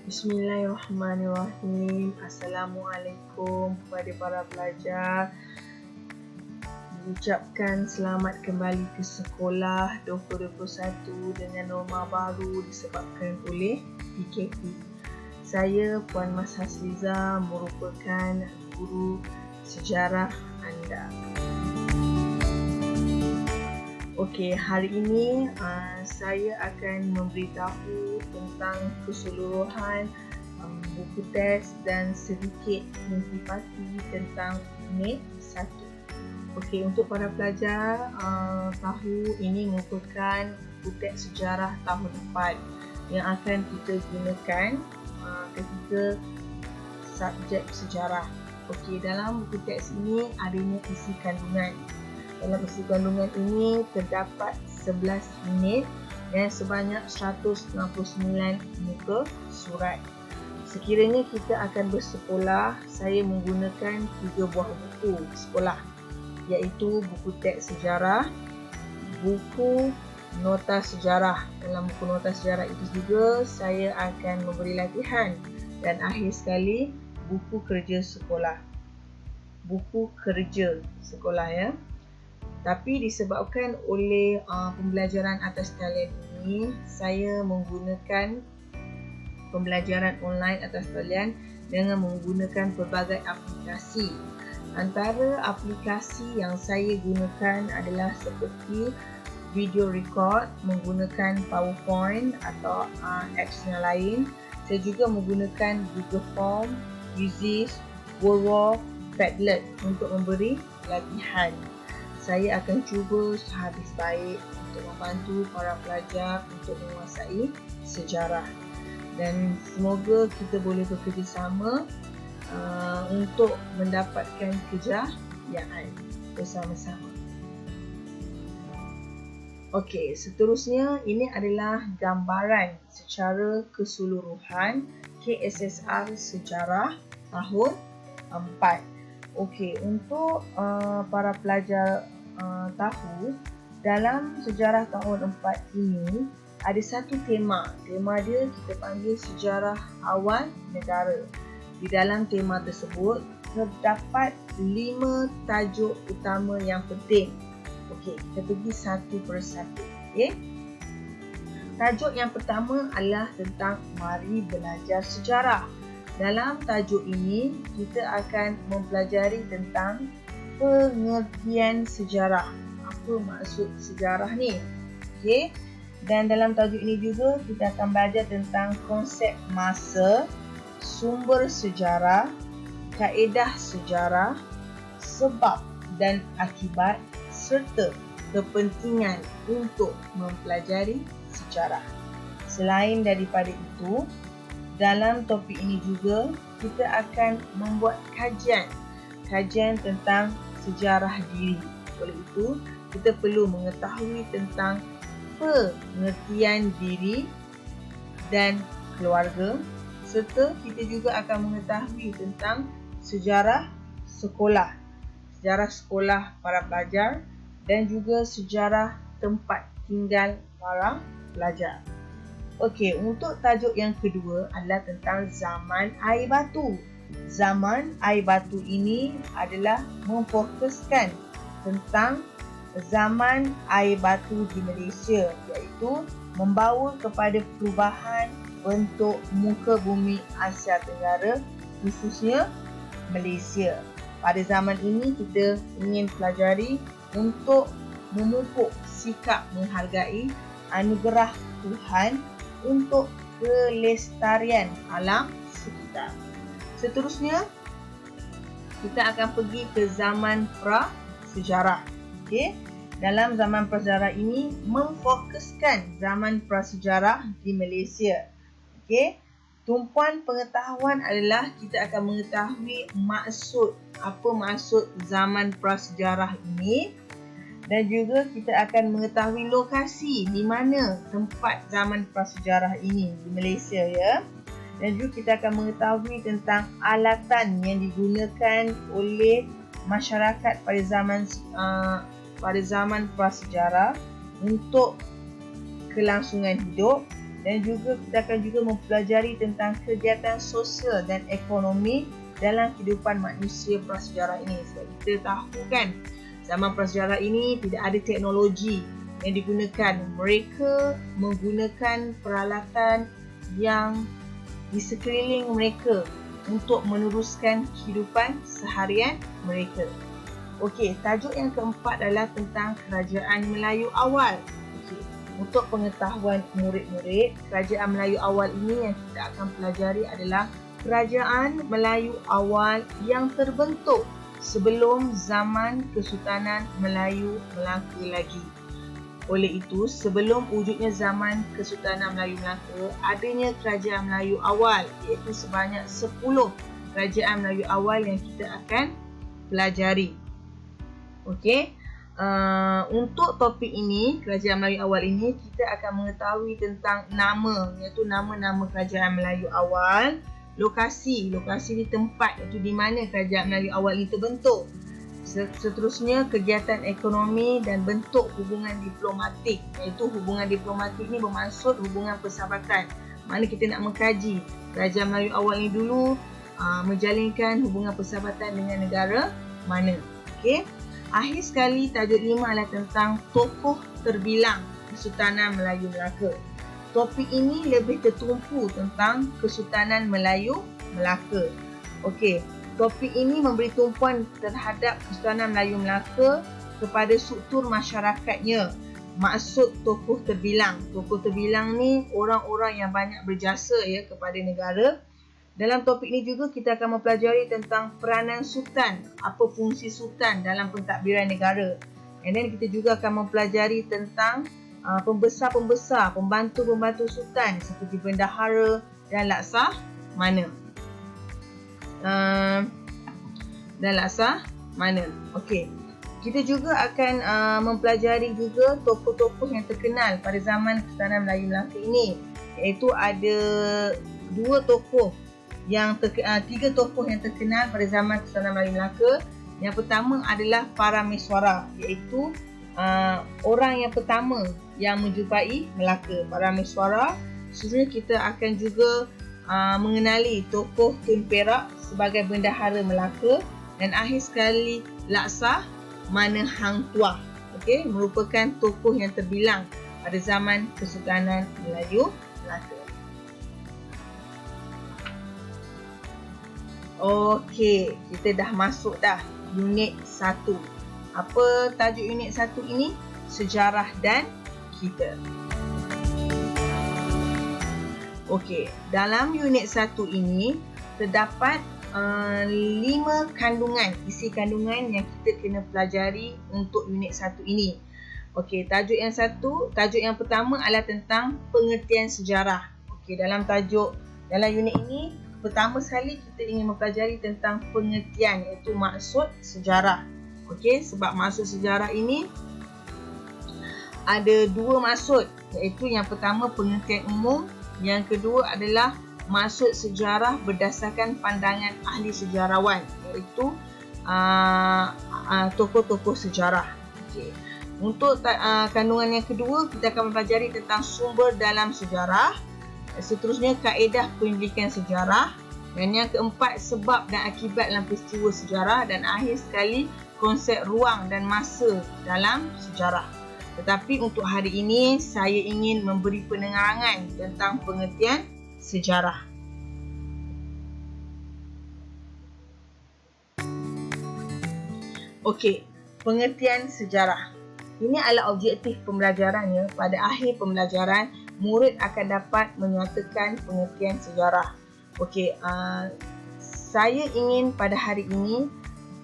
Bismillahirrahmanirrahim. Assalamualaikum kepada para pelajar. Mengucapkan selamat kembali ke sekolah 2021 dengan norma baru disebabkan oleh PKP. Saya Puan Mas Hasliza merupakan guru sejarah anda. Okey, hari ini saya akan memberitahu tentang keseluruhan buku teks dan sedikit intipati tentang unit 1. Okey, untuk para pelajar tahu ini merupakan buku teks sejarah tahun 4 yang akan kita gunakan ketika subjek sejarah. Okey, dalam buku teks ini adanya isi kandungan. Dalam isi kandungan ini terdapat 11 unit dan sebanyak 169 muka surat. Sekiranya kita akan bersekolah, saya menggunakan 3 buah buku sekolah, iaitu buku teks sejarah, buku nota sejarah. Dalam buku nota sejarah itu juga saya akan memberi latihan, dan akhir sekali buku kerja sekolah. Buku kerja sekolah ya. Tapi disebabkan oleh pembelajaran atas talian ini, saya menggunakan pembelajaran online atas talian dengan menggunakan pelbagai aplikasi. Antara aplikasi yang saya gunakan adalah seperti video record menggunakan PowerPoint atau apps yang lain. Saya juga menggunakan Google Form, Quizizz, Word, Padlet untuk memberi latihan. Saya akan cuba sehabis baik untuk membantu para pelajar untuk menguasai sejarah, dan semoga kita boleh bekerjasama untuk mendapatkan kejayaan bersama-sama. Okey, seterusnya ini adalah gambaran secara keseluruhan KSSR sejarah tahun 4. Okey, untuk para pelajar tahu, dalam sejarah tahun 4 ini ada satu tema. Tema dia kita panggil sejarah awal negara. Di dalam tema tersebut terdapat 5 tajuk utama yang penting. Okey, kita pergi satu persatu. Okey. Tajuk yang pertama adalah tentang mari belajar sejarah. Dalam tajuk ini, kita akan mempelajari tentang pengertian sejarah. Apa maksud sejarah ni? Okey. Dan dalam tajuk ini juga kita akan belajar tentang konsep masa, sumber sejarah, kaedah sejarah, sebab dan akibat serta kepentingan untuk mempelajari sejarah. Selain daripada itu, dalam topik ini juga kita akan membuat kajian tentang sejarah diri. Oleh itu, kita perlu mengetahui tentang pengertian diri dan keluarga, serta kita juga akan mengetahui tentang sejarah sekolah para pelajar, dan juga sejarah tempat tinggal para pelajar. Okey, untuk tajuk yang kedua adalah tentang zaman air batu. Zaman air batu ini adalah memfokuskan tentang zaman air batu di Malaysia, iaitu membawa kepada perubahan bentuk muka bumi Asia Tenggara, khususnya Malaysia. Pada zaman ini kita ingin pelajari untuk memupuk sikap menghargai anugerah Tuhan untuk kelestarian alam sekitar. Seterusnya, kita akan pergi ke zaman prasejarah. Okey, dalam zaman prasejarah ini memfokuskan zaman prasejarah di Malaysia. Okey, tumpuan pengetahuan adalah kita akan mengetahui apa maksud zaman prasejarah ini, dan juga kita akan mengetahui lokasi di mana tempat zaman prasejarah ini di Malaysia ya. Dan juga kita akan mengetahui tentang alatan yang digunakan oleh masyarakat pada zaman prasejarah untuk kelangsungan hidup, dan juga kita akan juga mempelajari tentang kegiatan sosial dan ekonomi dalam kehidupan manusia prasejarah ini. Sebab kita tahu kan, zaman prasejarah ini tidak ada teknologi yang digunakan. Mereka menggunakan peralatan yang di sekeliling mereka untuk meneruskan kehidupan seharian mereka. Okey, tajuk yang keempat adalah tentang Kerajaan Melayu awal. Okey, untuk pengetahuan murid-murid, Kerajaan Melayu awal ini yang kita akan pelajari adalah Kerajaan Melayu awal yang terbentuk sebelum zaman Kesultanan Melayu Melaka lagi. Oleh itu, sebelum wujudnya zaman Kesultanan Melayu Melaka, adanya Kerajaan Melayu awal, iaitu sebanyak 10 Kerajaan Melayu awal yang kita akan pelajari. Okey, untuk topik ini, Kerajaan Melayu awal ini, kita akan mengetahui tentang nama, iaitu nama-nama Kerajaan Melayu awal, lokasi di tempat, iaitu di mana Kerajaan Melayu awal ini terbentuk. Seterusnya, kegiatan ekonomi dan bentuk hubungan diplomatik, iaitu hubungan diplomatik ini bermaksud hubungan persahabatan. Mana kita nak mengkaji Kerajaan Melayu awal ini dulu menjalinkan hubungan persahabatan dengan negara mana. Okey. Akhir sekali, tajuk 5 adalah tentang tokoh terbilang Kesultanan Melayu Melaka. Topik ini lebih tertumpu tentang Kesultanan Melayu Melaka. Okey, topik ini memberi tumpuan terhadap Kesultanan Melayu Melaka kepada struktur masyarakatnya. Maksud tokoh terbilang. Tokoh terbilang ni orang-orang yang banyak berjasa ya kepada negara. Dalam topik ini juga kita akan mempelajari tentang peranan sultan, apa fungsi sultan dalam pentadbiran negara. And then kita juga akan mempelajari tentang pembesar-pembesar, pembantu-pembantu sultan seperti bendahara dan laksamana. Okey. Kita juga akan mempelajari juga tokoh-tokoh yang terkenal pada zaman Kesultanan Melayu Melaka ini, iaitu ada tiga tokoh yang terkenal pada zaman Kesultanan Melayu Melaka. Yang pertama adalah Parameswara, iaitu orang yang pertama yang menjumpai Melaka, Parameswara. Seterusnya kita akan juga mengenali tokoh Tun Perak sebagai bendahara Melaka, dan akhir sekali Laksamana Hang Tuah, okey, merupakan tokoh yang terbilang pada zaman Kesultanan Melayu Melaka. Okey, kita dah masuk dah unit 1. Apa tajuk unit 1 ini? Sejarah dan kita. Okey, dalam unit 1 ini terdapat 5 kandungan, isi kandungan yang kita kena pelajari untuk unit 1 ini. Okey, tajuk yang pertama adalah tentang pengertian sejarah. Okey, dalam unit ini, pertama sekali kita ingin mempelajari tentang pengertian, iaitu maksud sejarah. Okey, sebab maksud sejarah ini ada 2 maksud, iaitu yang pertama pengertian umum, yang kedua adalah maksud sejarah berdasarkan pandangan ahli sejarawan, iaitu tokoh-tokoh sejarah. Okey. Untuk kandungan yang kedua, kita akan mempelajari tentang sumber dalam sejarah. Seterusnya, kaedah penyelidikan sejarah. Dan yang keempat, sebab dan akibat dalam peristiwa sejarah. Dan akhir sekali, konsep ruang dan masa dalam sejarah. Tetapi untuk hari ini, saya ingin memberi penerangan tentang pengertian sejarah. Okey, pengertian sejarah. Ini adalah objektif pembelajarannya. Pada akhir pembelajaran, murid akan dapat menyatakan pengertian sejarah. Okey, saya ingin pada hari ini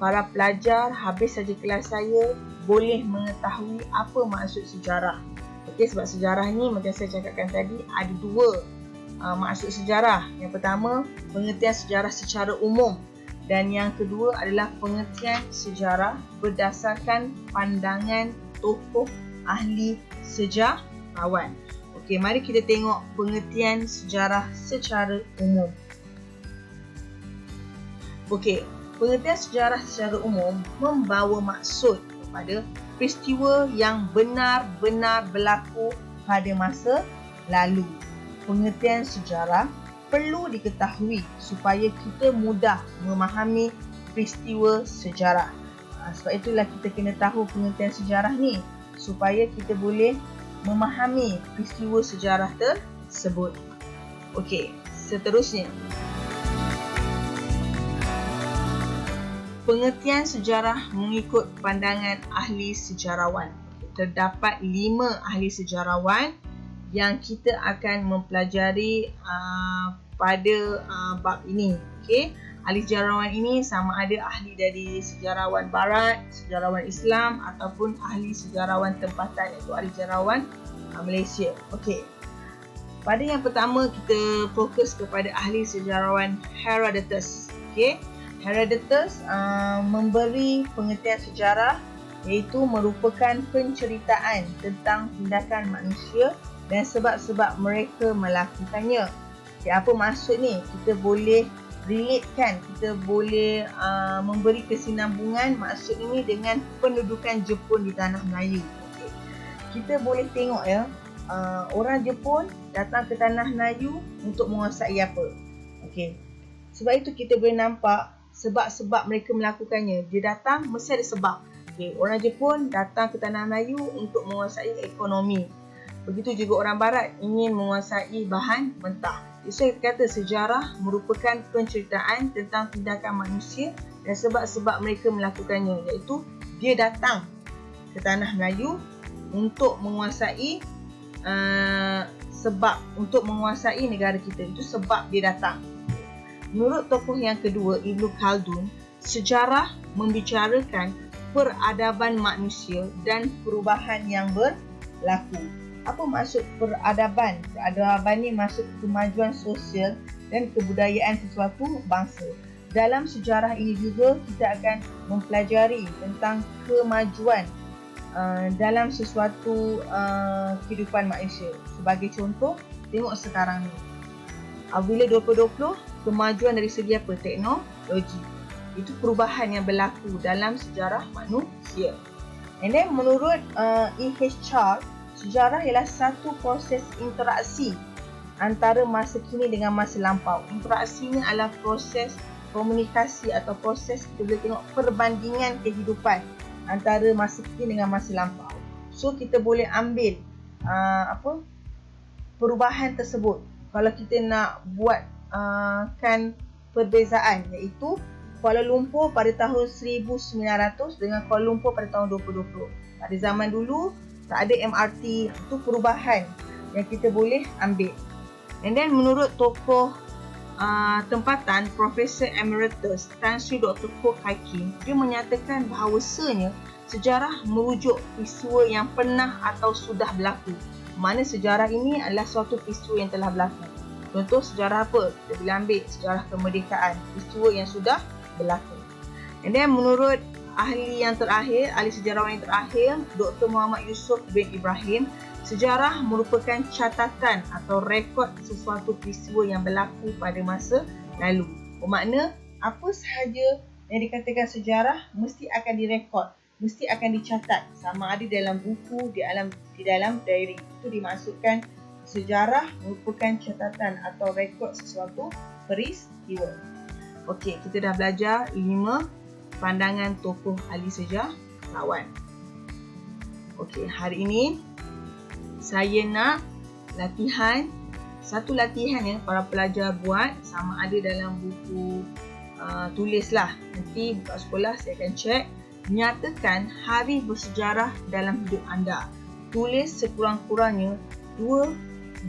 para pelajar habis saja kelas saya boleh mengetahui apa maksud sejarah. Okey, sebab sejarah ni macam saya cakapkan tadi ada 2 maksud sejarah. Yang pertama, pengertian sejarah secara umum, dan yang kedua adalah pengertian sejarah berdasarkan pandangan tokoh ahli sejarawan. Okey, mari kita tengok pengertian sejarah secara umum. Okey, pengertian sejarah secara umum membawa maksud kepada peristiwa yang benar-benar berlaku pada masa lalu. pengertian sejarah perlu diketahui supaya kita mudah memahami peristiwa sejarah. Sebab itulah kita kena tahu pengertian sejarah ni supaya kita boleh memahami peristiwa sejarah tersebut. Okey, seterusnya. Pengertian sejarah mengikut pandangan ahli sejarawan. Terdapat 5 ahli sejarawan yang kita akan mempelajari pada bab ini. Okey, ahli sejarawan ini sama ada ahli dari sejarawan barat, sejarawan Islam ataupun ahli sejarawan tempatan iaitu ahli sejarawan Malaysia. Okey. Pada yang pertama kita fokus kepada ahli sejarawan Herodotus. Okey. Herodotus memberi pengertian sejarah iaitu merupakan penceritaan tentang tindakan manusia dan sebab-sebab mereka melakukannya. Okay, apa maksud ni? Kita boleh relatekan, kita boleh memberi kesinambungan maksud ini dengan pendudukan Jepun di tanah Melayu. Okay. Kita boleh tengok ya, orang Jepun datang ke tanah Melayu untuk menguasai apa? Okay. Sebab itu kita boleh nampak sebab-sebab mereka melakukannya. Dia datang mesti ada sebab. Okay. Orang Jepun datang ke tanah Melayu untuk menguasai ekonomi. Begitu juga orang barat ingin menguasai bahan mentah. Jadi saya kata sejarah merupakan penceritaan tentang tindakan manusia dan sebab-sebab mereka melakukannya, iaitu dia datang ke tanah Melayu untuk menguasai sebab untuk menguasai negara kita. Itu sebab dia datang. Menurut tokoh yang kedua, Ibnu Khaldun, sejarah membicarakan peradaban manusia dan perubahan yang berlaku. Apa maksud peradaban? Peradaban ni maksud kemajuan sosial dan kebudayaan sesuatu bangsa. Dalam sejarah ini juga kita akan mempelajari tentang kemajuan dalam sesuatu kehidupan manusia. Sebagai contoh, tengok sekarang ni. Bila 2020, kemajuan dari segi apa? Teknologi. Itu perubahan yang berlaku dalam sejarah manusia. And then menurut E.H. Charles, sejarah ialah satu proses interaksi antara masa kini dengan masa lampau. Interaksinya adalah proses komunikasi atau proses kita boleh tengok perbandingan kehidupan antara masa kini dengan masa lampau. So kita boleh ambil perubahan tersebut. Kalau kita nak buat kan perbezaan, iaitu Kuala Lumpur pada tahun 1900 dengan Kuala Lumpur pada tahun 2020. Pada zaman dulu tak ada MRT, itu perubahan yang kita boleh ambil. And then menurut tokoh tempatan Profesor Emeritus Tan Sri Dr. Koh Kai Kim, dia menyatakan bahawasanya sejarah merujuk peristiwa yang pernah atau sudah berlaku. Mana sejarah ini adalah suatu peristiwa yang telah berlaku. Contoh sejarah apa? Kita boleh ambil sejarah kemerdekaan, peristiwa yang sudah berlaku. And then menurut ahli yang terakhir, ahli sejarawan yang terakhir, Dr. Muhammad Yusof bin Ibrahim, sejarah merupakan catatan atau rekod sesuatu peristiwa yang berlaku pada masa lalu. Bermakna apa sahaja yang dikatakan sejarah mesti akan direkod, mesti akan dicatat, sama ada dalam buku, di dalam diary. Itu dimaksudkan sejarah merupakan catatan atau rekod sesuatu peristiwa. Okey, kita dah belajar 5 pandangan tokoh ahli sejarawan. Okey, hari ini saya nak satu latihan ya para pelajar buat, sama ada dalam buku tulis lah. Nanti buka sekolah saya akan cek. Nyatakan hari bersejarah dalam hidup anda. Tulis sekurang-kurangnya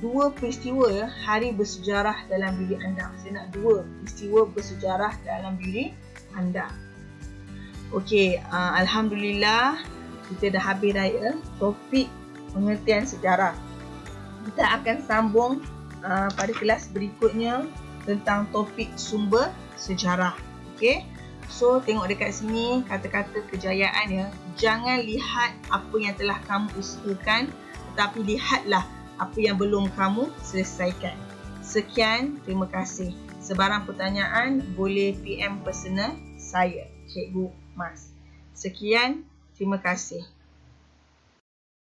dua peristiwa ya, hari bersejarah dalam diri anda. Saya nak 2 peristiwa bersejarah dalam diri anda. Okey, alhamdulillah kita dah habis dah topik pengertian sejarah. Kita akan sambung pada kelas berikutnya tentang topik sumber sejarah. Okey. So tengok dekat sini kata-kata kejayaan ya. Jangan lihat apa yang telah kamu usahakan, tetapi lihatlah apa yang belum kamu selesaikan. Sekian, terima kasih. Sebarang pertanyaan boleh PM personal saya, Cikgu Mas. Sekian, terima kasih.